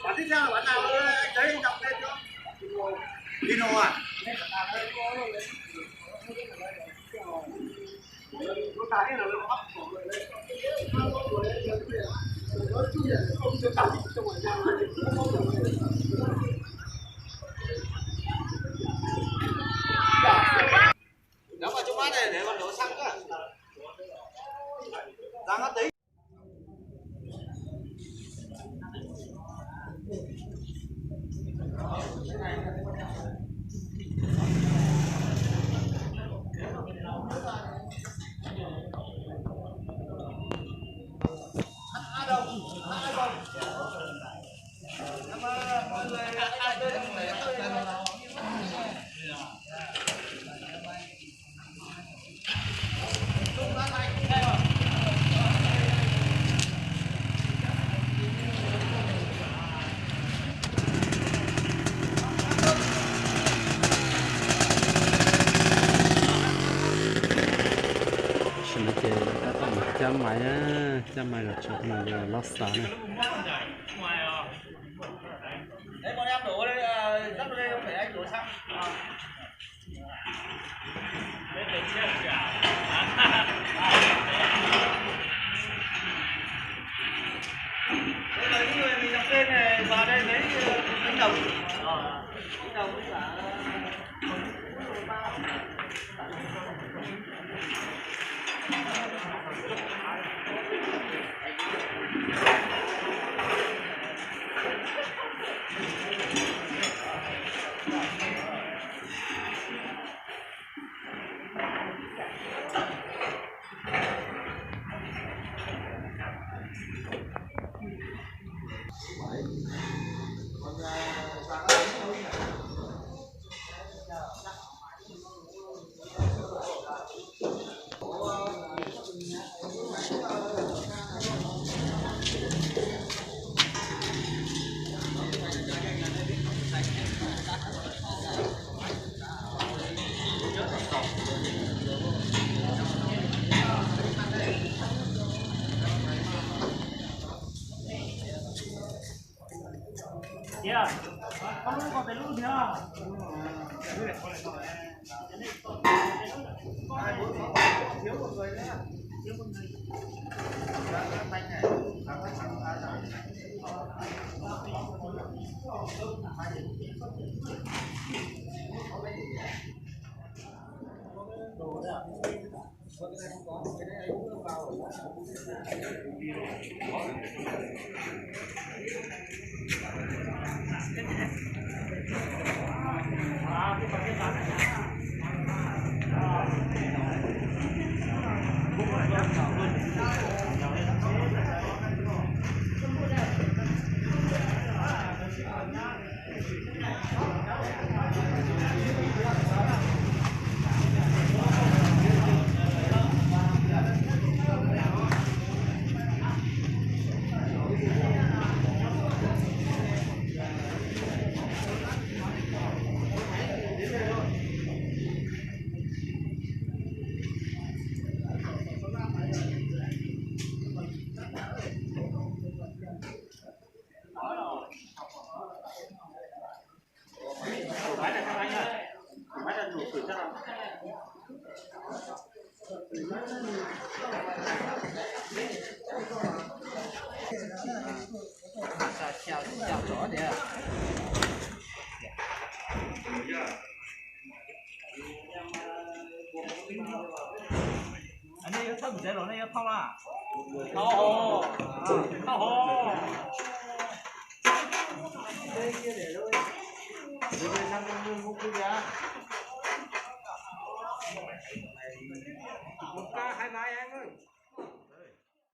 Bạn tiếp theo là bạn nào anh đấy đọc lên cho Dino à? Đóng vào trong bát này để còn đổ xăng cơ. Ra nó tí. Trăm mày là chọn là lót xá này. Đấy bọn em đổ đây, dắt vào đây không phải anh đổ xăng. Đây là những người mình đọc tên này vào đây lấy đánh đồng. Đánh đồng với cả Yeah, không còn phải luôn nữa. thiếu một người nữa. Thiếu một người. Bánh này. Đồ đấy à? Vâng, cái này không có, cái này anh uống vào. 下早点。อันนี้ถ้าไม่ได้หรอกนี่เข้าละเข้าเข้าđây kia để thôi. Đây sang con mua cái giá.